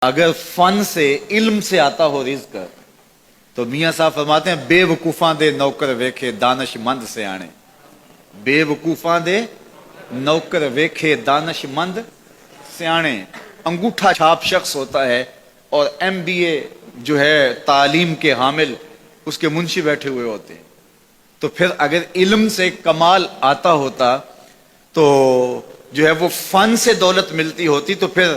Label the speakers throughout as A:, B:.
A: اگر فن سے علم سے آتا ہو رزق تو میاں صاحب فرماتے ہیں بے وقوفاں دے نوکر ویکھے دانش مند سے آنے. بے وقوفاں دے نوکر ویکھے دانش مند سیانے. انگوٹھا چھاپ شخص ہوتا ہے اور MBA جو ہے تعلیم کے حامل اس کے منشی بیٹھے ہوئے ہوتے ہیں. تو پھر اگر علم سے کمال آتا ہوتا تو جو ہے وہ فن سے دولت ملتی ہوتی تو پھر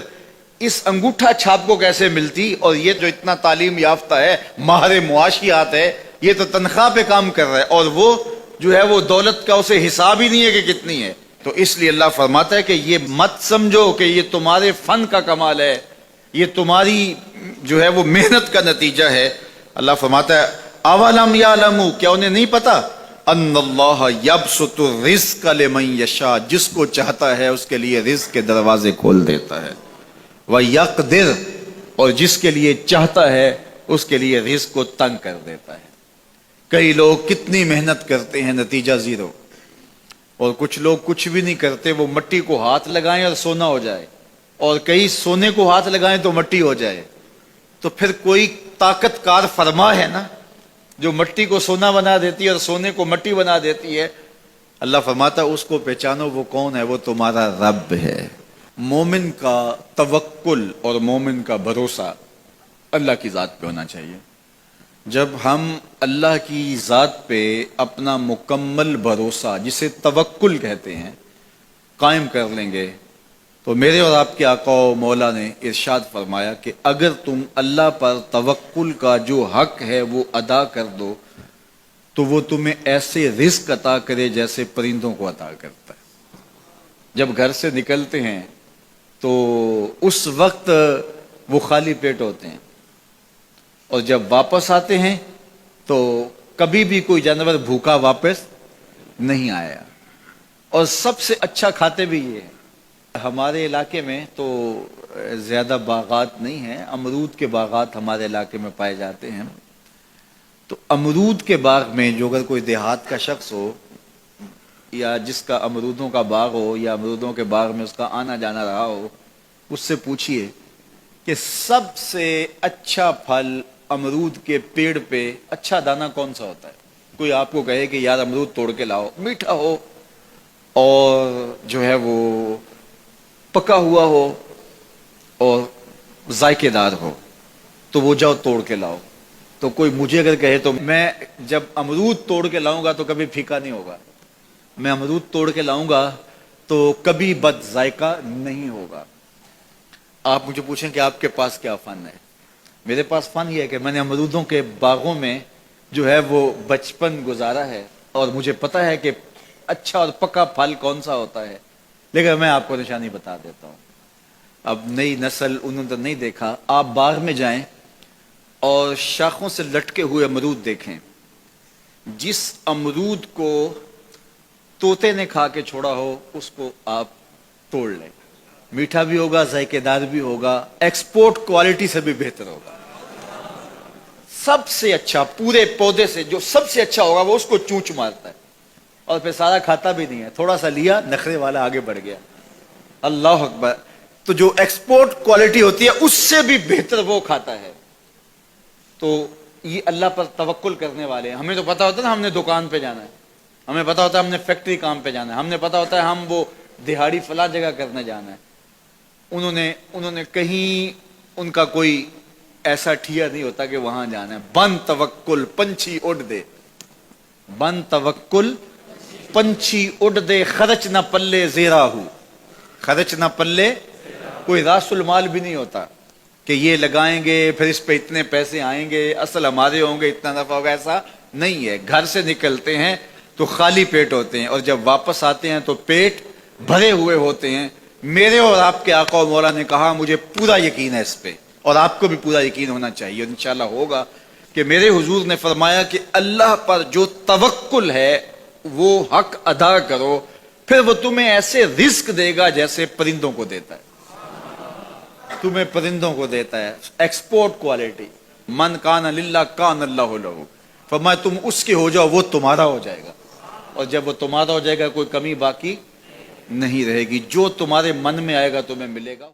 A: اس انگوٹھا چھاپ کو کیسے ملتی. اور یہ جو اتنا تعلیم یافتہ ہے ماہر معاشیات ہے یہ تو تنخواہ پہ کام کر رہا ہے اور وہ جو ہے وہ دولت کا اسے حساب ہی نہیں ہے کہ کتنی ہے. تو اس لیے اللہ فرماتا ہے کہ یہ مت سمجھو کہ یہ تمہارے فن کا کمال ہے, یہ تمہاری جو ہے وہ محنت کا نتیجہ ہے. اللہ فرماتا ہے اولم یعلموا, کیا انہیں نہیں پتا, ان اللہ یبسط الرزق لمن یشاء, جس کو چاہتا ہے اس کے لیے رزق کے دروازے کھول دیتا ہے, وَيَقْدِرْ, اور جس کے لیے چاہتا ہے اس کے لیے رزق کو تنگ کر دیتا ہے. کئی لوگ کتنی محنت کرتے ہیں نتیجہ زیرو, اور کچھ لوگ کچھ بھی نہیں کرتے, وہ مٹی کو ہاتھ لگائیں اور سونا ہو جائے, اور کئی سونے کو ہاتھ لگائیں تو مٹی ہو جائے. تو پھر کوئی طاقت کار فرما ہے نا جو مٹی کو سونا بنا دیتی ہے اور سونے کو مٹی بنا دیتی ہے. اللہ فرماتا ہے اس کو پہچانو, وہ کون ہے, وہ تمہارا رب ہے. مومن کا توکل اور مومن کا بھروسہ اللہ کی ذات پہ ہونا چاہیے. جب ہم اللہ کی ذات پہ اپنا مکمل بھروسہ, جسے توکل کہتے ہیں, قائم کر لیں گے تو میرے اور آپ کے آقا و مولا نے ارشاد فرمایا کہ اگر تم اللہ پر توکل کا جو حق ہے وہ ادا کر دو تو وہ تمہیں ایسے رزق عطا کرے جیسے پرندوں کو عطا کرتا ہے. جب گھر سے نکلتے ہیں تو اس وقت وہ خالی پیٹ ہوتے ہیں, اور جب واپس آتے ہیں تو کبھی بھی کوئی جانور بھوکا واپس نہیں آیا, اور سب سے اچھا کھاتے بھی یہ ہیں. ہمارے علاقے میں تو زیادہ باغات نہیں ہیں, امرود کے باغات ہمارے علاقے میں پائے جاتے ہیں. تو امرود کے باغ میں جو اگر کوئی دیہات کا شخص ہو یا جس کا امرودوں کا باغ ہو یا امرودوں کے باغ میں اس کا آنا جانا رہا ہو, اس سے پوچھئے کہ سب سے اچھا پھل امرود کے پیڑ پہ اچھا دانہ کون سا ہوتا ہے. کوئی آپ کو کہے کہ یار امرود توڑ کے لاؤ, میٹھا ہو اور جو ہے وہ پکا ہوا ہو اور ذائقے دار ہو تو وہ جاؤ توڑ کے لاؤ. تو کوئی مجھے اگر کہے تو میں جب امرود توڑ کے لاؤں گا تو کبھی پھیکا نہیں ہوگا, میں امرود توڑ کے لاؤں گا تو کبھی بد ذائقہ نہیں ہوگا. آپ مجھے پوچھیں کہ آپ کے پاس کیا فن ہے. میرے پاس فن یہ ہے کہ میں نے امرودوں کے باغوں میں جو ہے وہ بچپن گزارا ہے, اور مجھے پتا ہے کہ اچھا اور پکا پھل کون سا ہوتا ہے. لیکن میں آپ کو نشانی بتا دیتا ہوں. اب نئی نسل انہوں نے نہیں دیکھا, آپ باغ میں جائیں اور شاخوں سے لٹکے ہوئے امرود دیکھیں. جس امرود کو طوطے نے کھا کے چھوڑا ہو اس کو آپ توڑ لیں, میٹھا بھی ہوگا, ذائقے دار بھی ہوگا, ایکسپورٹ کوالٹی سے بھی بہتر ہوگا. سب سے اچھا پورے پودے سے جو سب سے اچھا ہوگا وہ اس کو چونچ مارتا ہے اور پھر سارا کھاتا بھی نہیں ہے, تھوڑا سا لیا, نخرے والا آگے بڑھ گیا. اللہ اکبر. تو جو ایکسپورٹ کوالٹی ہوتی ہے اس سے بھی بہتر وہ کھاتا ہے. تو یہ اللہ پر توکل کرنے والے ہیں. ہمیں تو پتا ہوتا ہے نا ہم نے دکان پہ جانا ہے, ہمیں پتا ہوتا ہے ہم نے فیکٹری کام پہ جانا ہے, ہم نے پتا ہوتا ہے ہم وہ دہاڑی فلاں جگہ کرنے جانا ہے. انہوں نے کہیں ان کا کوئی ایسا ٹھیا نہیں ہوتا کہ وہاں جانا ہے. بن توکل پنچھی اڑ دے, بن توکل پنچھی اڑ دے, خرچ نہ پلے زیرا ہو, خرچ نہ پلے, کوئی راس المال بھی نہیں ہوتا کہ یہ لگائیں گے پھر اس پہ اتنے پیسے آئیں گے, اصل ہمارے ہوں گے, اتنا نفع ہوگا, ایسا نہیں ہے. گھر سے نکلتے ہیں تو خالی پیٹ ہوتے ہیں اور جب واپس آتے ہیں تو پیٹ بھرے ہوئے ہوتے ہیں. میرے اور آپ کے آقا و مولا نے کہا مجھے پورا یقین ہے اس پہ, اور آپ کو بھی پورا یقین ہونا چاہیے, اور انشاءاللہ ہوگا, کہ میرے حضور نے فرمایا کہ اللہ پر جو توکل ہے وہ حق ادا کرو, پھر وہ تمہیں ایسے رزق دے گا جیسے پرندوں کو دیتا ہے, تمہیں پرندوں کو دیتا ہے. ایکسپورٹ کوالٹی, من کان للہ کان اللہ لہ, فرمایا تم اس کے ہو جاؤ وہ تمہارا ہو جائے گا, اور جب وہ تمہارا ہو جائے گا کوئی کمی باقی نہیں رہے گی. جو تمہارے من میں آئے گا تمہیں ملے گا.